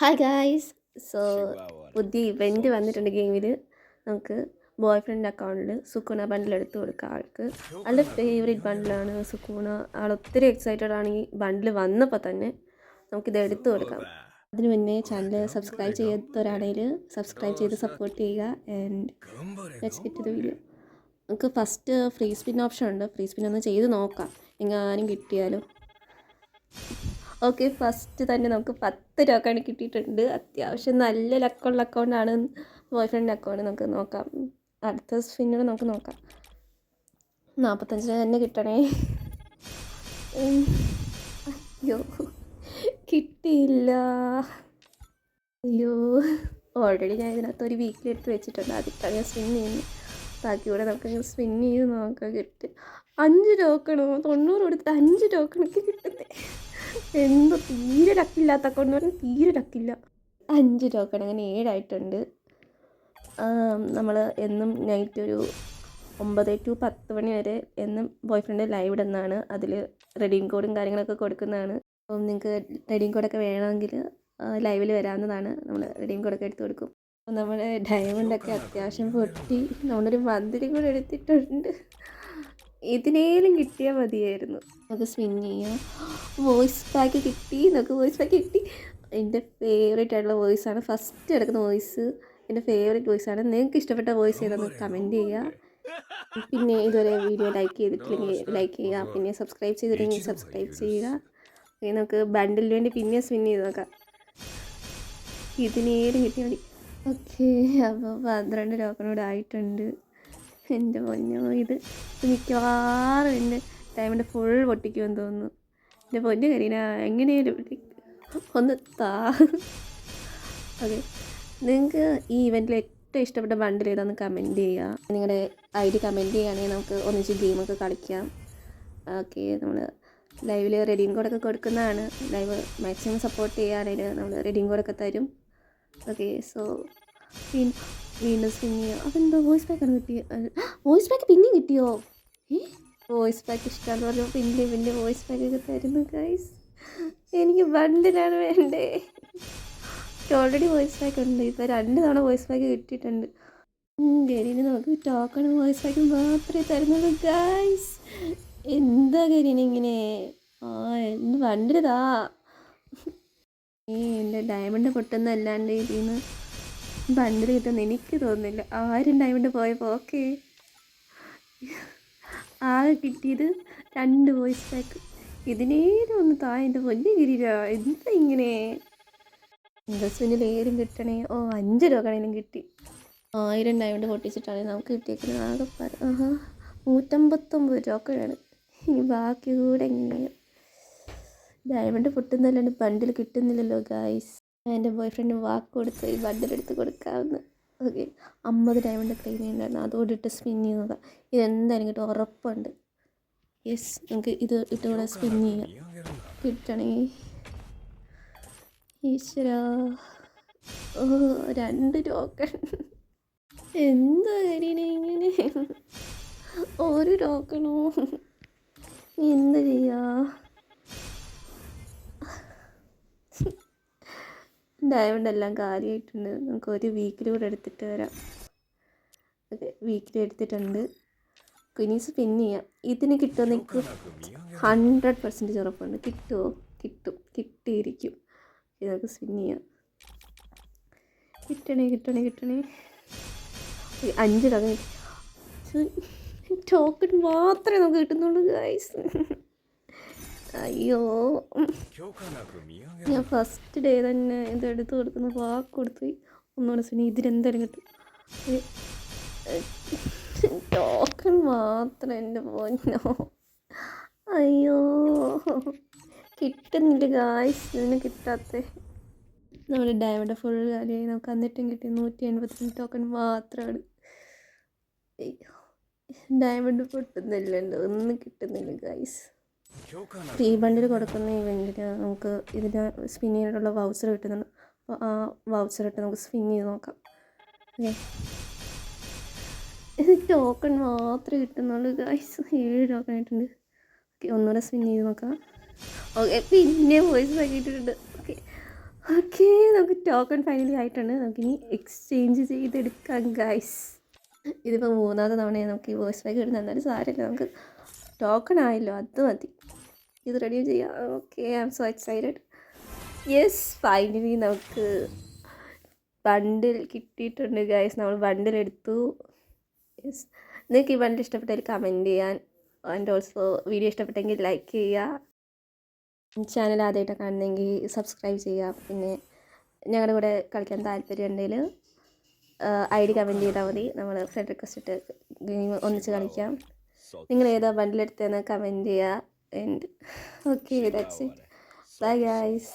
Hi guys. So പുതിയ event വന്നിട്ടുണ്ട് ഗെയിമിൽ. നമുക്ക് ബോയ് ഫ്രണ്ട് അക്കൗണ്ടിൽ സുക്കുണ ബണ്ടിൽ എടുത്ത് കൊടുക്കാം. ആൾക്ക് ആളുടെ ഫേവറേറ്റ് ബണ്ടിലാണ് സുക്കുണ. ആൾ ഒത്തിരി എക്സൈറ്റഡ് ആണ് ഈ ബണ്ടിൽ വന്നപ്പോൾ തന്നെ. നമുക്കിത് എടുത്ത് കൊടുക്കാം. അതിന് മുന്നേ ചാനൽ സബ്സ്ക്രൈബ് ചെയ്യാത്തവരാണെങ്കിൽ സബ്സ്ക്രൈബ് ചെയ്ത് സപ്പോർട്ട് ചെയ്യുക. And let's get to the video. നമുക്ക് ഫസ്റ്റ് ഫ്രീ സ്പിൻ ഓപ്ഷൻ ഉണ്ട്. ഫ്രീ സ്പിൻ ഒന്ന് ചെയ്ത് നോക്കാം എങ്ങാനും കിട്ടിയാലോ. ഓക്കെ, ഫസ്റ്റ് തന്നെ നമുക്ക് 10 രൂപക്കാണ് കിട്ടിയിട്ടുണ്ട്. അത്യാവശ്യം നല്ല ലക്കുള്ള അക്കൗണ്ടാണ് ബോയ് ഫ്രണ്ട് അക്കൗണ്ട്. നമുക്ക് നോക്കാം. അടുത്ത സ്പിന്നിൽ നമുക്ക് നോക്കാം. 45 രൂപ തന്നെ കിട്ടണേ. അയ്യോ, കിട്ടിയില്ല. അയ്യോ, ഓൾറെഡി ഞാൻ ഇതിനകത്ത് ഒരു വീക്കിൽ എടുത്ത് വെച്ചിട്ടുണ്ട്. അതിട്ടാണ് ഞാൻ സ്പിൻ ചെയ്യുന്നത്. ബാക്കി കൂടെ നമുക്ക് സ്പിൻ ചെയ്ത് നോക്കാം. കിട്ടി 5 ടോക്കണോ? 90 കൊടുത്തിട്ട് 5 ടോക്കണൊക്കെ കിട്ടുന്നത്. എന്തോ തീരെ ലക്കില്ലാത്ത അക്കൗണ്ട് പറഞ്ഞാൽ തീരെ ലക്കില്ല. 5 ടോക്കൺ അങ്ങനെ 7 ആയിട്ടുണ്ട്. നമ്മൾ എന്നും നൈറ്റ് ഒരു 9 to 10 മണി വരെ എന്നും ബോയ് ഫ്രണ്ട് ലൈവ് ഇടുന്നതാണ്. അതിൽ റെഡീം കോഡും കാര്യങ്ങളൊക്കെ കൊടുക്കുന്നതാണ്. അപ്പം നിങ്ങൾക്ക് റെഡീം കോഡൊക്കെ വേണമെങ്കിൽ ലൈവിൽ വരാവുന്നതാണ്. നമ്മൾ റെഡീം കോഡൊക്കെ എടുത്ത് കൊടുക്കും. നമ്മുടെ ഡയമണ്ടൊക്കെ അത്യാവശ്യം പൊട്ടി. നമ്മളൊരു മന്തിരി കൂടെ എടുത്തിട്ടുണ്ട്. ഇതിനേലും കിട്ടിയാൽ മതിയായിരുന്നു. നമുക്ക് സ്പിൻ ചെയ്യാം. വോയിസ് പാക്ക് കിട്ടി. നമുക്ക് വോയിസ് പാക്ക് കിട്ടി. എൻ്റെ ഫേവറേറ്റ് ആയിട്ടുള്ള വോയിസാണ് ഫസ്റ്റ് എടുക്കുന്ന വോയിസ്. എൻ്റെ ഫേവറേറ്റ് വോയിസാണ്. നിങ്ങൾക്ക് ഇഷ്ടപ്പെട്ട വോയിസ് ഏതാണെന്ന് കമൻറ്റ് ചെയ്യുക. പിന്നെ ഇതുവരെ വീഡിയോ ലൈക്ക് ചെയ്തിട്ടില്ലെങ്കിൽ ലൈക്ക് ചെയ്യുക. പിന്നെ സബ്സ്ക്രൈബ് ചെയ്തിട്ടില്ലെങ്കിൽ സബ്സ്ക്രൈബ് ചെയ്യുക. പിന്നെ നമുക്ക് ബണ്ടിലിന് വേണ്ടി പിന്നെ സ്പിൻ ചെയ്ത് നോക്കാം. ഇതിനേലും കിട്ടിയാൽ മതി. ഓക്കെ, അപ്പോൾ 12 ടോക്കണോട് ആയിട്ടുണ്ട്. എൻ്റെ പൊന്നോ, ഇത് മിക്കവാറും എൻ്റെ ഡയമണ്ട് ഫുൾ പൊട്ടിക്കുമെന്ന് തോന്നുന്നു. എൻ്റെ പൊന്നു കരീന, എങ്ങനെയാലും ഒന്ന് താ. ഓക്കെ, നിങ്ങൾക്ക് ഈ ഇവൻറ്റിൽ ഏറ്റവും ഇഷ്ടപ്പെട്ട ബണ്ടിൽ ഏതാണെന്ന് കമൻറ്റ് ചെയ്യുക. നിങ്ങളുടെ ID കമൻറ്റ് ചെയ്യുകയാണെങ്കിൽ നമുക്ക് ഒന്നിച്ച് ഗെയിമൊക്കെ കളിക്കാം. ഓക്കെ, നമ്മൾ ലൈവിൽ റെഡീം കോഡൊക്കെ കൊടുക്കുന്നതാണ്. ലൈവ് മാക്സിമം സപ്പോർട്ട് ചെയ്യുകയാണെങ്കിൽ നമ്മൾ റെഡീം കോഡൊക്കെ തരും. ഓക്കെ, സോ വീണ്ടും സ്പിൻ ചെയ്യുക. അതെന്തോ വോയിസ് പാക്കാണ് കിട്ടിയത്. വോയിസ് പാക്ക് പിന്നെയും കിട്ടിയോ? വോയിസ് പാക്ക് ഇഷ്ടമാണെന്ന് പറഞ്ഞു പിന്നെ വോയിസ് പാക്കൊക്കെ തരുന്നു ഗൈസ്. എനിക്ക് ബണ്ടിലാണ് വേണ്ടേ. ഓൾറെഡി വോയിസ് പാക്ക് ഉണ്ട്. ഇപ്പോൾ 2 തവണ വോയിസ് പാക്ക് കിട്ടിയിട്ടുണ്ട്. ഗരീന് നമുക്ക് ടോക്കൺ വോയിസ് പാക്ക് മാത്രമേ തരുന്നുള്ളൂ ഗൈസ്. എന്താ ഗരീന ഇങ്ങനെ? എന്ത് ബണ്ടിലിതാ. എൻ്റെ ഡയമണ്ട് പൊട്ടുന്നല്ലാണ്ട് ഇതിൽ നിന്ന് ബണ്ടിൽ കിട്ടുമെന്ന് എനിക്ക് തോന്നുന്നില്ല. 1000 ഡയമണ്ട് പോയപ്പോൾ ഓക്കെ. ആകെ കിട്ടിയത് 2 വോയിസ് പാക്ക്. ഇതിനേലും ഒന്ന് എൻ്റെ വലിയ ഗിരിര. എന്താ ഇങ്ങനെ? ഇൻവെസ്റ്റ്മെൻറ്റിൽ ഏരും കിട്ടണേ. 5 ടോക്കണേലും കിട്ടി. 1000 ഡയമണ്ട് പൊട്ടിച്ചിട്ടാണ് നമുക്ക് കിട്ടിയേക്കുന്നത്. ആകെ 159 ടോക്കണാണ്. ഇനി ബാക്കി കൂടെ എങ്ങനെയാണ്? ഡയമണ്ട് പൊട്ടുന്നല്ലാണ്ട് ബണ്ടിൽ കിട്ടുന്നില്ലല്ലോ ഗായ്സ്. എൻ്റെ ബോയ് ഫ്രണ്ട് വാക്ക് കൊടുത്ത് ഈ ബണ്ടിൽ എടുത്ത് കൊടുക്കാമെന്ന്. ഓക്കെ, 50 ഡയമണ്ട് ക്ലെയിം ചെയ്യുന്നുണ്ടായിരുന്നു. അതോടിട്ട് സ്പിൻ ചെയ്യുന്നത് ഇതെന്തായാലും കിട്ടും, ഉറപ്പുണ്ട്. യെസ്, നമുക്ക് ഇത് ഇട്ടുകൂടെ സ്പിൻ ചെയ്യാം. കിട്ടണേ ഈശ്വരാ. 2 ടോക്കൺ. എന്താ കാര്യം ഇങ്ങനെ? 1 ടോക്കണോ? എന്ത് ചെയ്യാ? ഡയമണ്ട് എല്ലാം കാര്യമായിട്ടുണ്ട്. നമുക്ക് ഒരു വീക്കിലൂടെ എടുത്തിട്ട് വരാം. ഓക്കെ, വീക്കിൽ എടുത്തിട്ടുണ്ട്. ഇനി സ്പിൻ ചെയ്യാം. ഇതിന് കിട്ടുമെന്ന് എനിക്ക് 100% ഉറപ്പുണ്ട്. കിട്ടുമോ? കിട്ടും, കിട്ടിയിരിക്കും. നമുക്ക് സ്പിൻ ചെയ്യാം. കിട്ടണേ 5 ടോക്കൺ. ടോക്കൺ മാത്രമേ നമുക്ക് കിട്ടുന്നുള്ളൂ ഗൈസ്. അയ്യോ, ഞാൻ ഫസ്റ്റ് ഡേ തന്നെ ഇതെടുത്ത് കൊടുക്കുന്ന വാക്ക് കൊടുത്ത് ഒന്നുകൂടെ സ്പിൻ. ഇതിനെന്തായാലും കിട്ടും. ടോക്കൺ മാത്രം. എൻ്റെ പൊന്നോ, അയ്യോ കിട്ടുന്നില്ല ഗായ്സ്. ഇതിന് കിട്ടാത്ത നമ്മുടെ ഡയമണ്ട് ഫുൾ കാര്യമായി. നമുക്ക് എന്നിട്ടും കിട്ടി 182 ടോക്കൺ മാത്രമാണ്. ഡയമണ്ട് പൊട്ടുന്നില്ലല്ലോ, ഒന്നും കിട്ടുന്നില്ല ഗായ്സ്. ഫ്രീ ബണ്ടിൽ കൊടുക്കുന്ന ഇവൻറ്റിന് നമുക്ക് ഇതിന് സ്പിൻ ചെയ്യാനുള്ള വൗച്ചർ കിട്ടുന്നുണ്ട്. അപ്പോൾ ആ വൗച്ചർ ഇട്ട് നമുക്ക് സ്പിൻ ചെയ്ത് നോക്കാം. ഓക്കെ, ഇത് ടോക്കൺ മാത്രമേ കിട്ടുന്നുള്ളൂ ഗായ്സ്. 7 ടോക്കൺ ആയിട്ടുണ്ട്. ഓക്കെ, ഒന്നുകൂടെ സ്പിൻ ചെയ്ത് നോക്കാം. ഓക്കെ, പിന്നെ വോയിസ് ആക്കിയിട്ടുണ്ട്. ഓക്കെ, നമുക്ക് ടോക്കൺ ഫൈനലി ആയിട്ടുണ്ട്. നമുക്കിനി എക്സ്ചേഞ്ച് ചെയ്തെടുക്കാം ഗൈസ്. ഇതിപ്പോൾ 3ാമത്തെ തവണയാണ് നമുക്ക് ഈ വോയിസ് ബാഗ് ഇടുന്നത്. എന്നാലും സാരമില്ല, നമുക്ക് ടോക്കൺ ആയല്ലോ, അത് മതി. ഇത് റെഡി ചെയ്യാം. Okay, I am so excited. Yes, finally നമുക്ക് ബണ്ടിൽ കിട്ടിയിട്ടുണ്ട് ഗൈസ്. നമ്മൾ ബണ്ടിൽ എടുത്തു. യെസ്, നിങ്ങൾക്ക് ഈ ബണ്ടിൽ ഇഷ്ടപ്പെട്ടതിൽ കമൻറ്റ് ചെയ്യാൻ, ആൻഡ് ഓൾസോ വീഡിയോ ഇഷ്ടപ്പെട്ടെങ്കിൽ ലൈക്ക് ചെയ്യുക. ചാനൽ ആദ്യമായിട്ടാണ് കാണുന്നതെങ്കിൽ സബ്സ്ക്രൈബ് ചെയ്യുക. പിന്നെ ഞങ്ങളുടെ കൂടെ കളിക്കാൻ താല്പര്യം ഉണ്ടെങ്കിൽ ID കമൻറ്റ് ചെയ്താൽ മതി. നമ്മൾ ഫ്രണ്ട് റിക്വസ്റ്റ് ഇട്ട് ഗെയിം ഒന്നിച്ച് കളിക്കാം. നിങ്ങൾ ഏതാ ബണ്ടിലെടുത്തതെന്ന് കമൻറ്റ് ചെയ്യുക. And okay, that's it. Bye guys.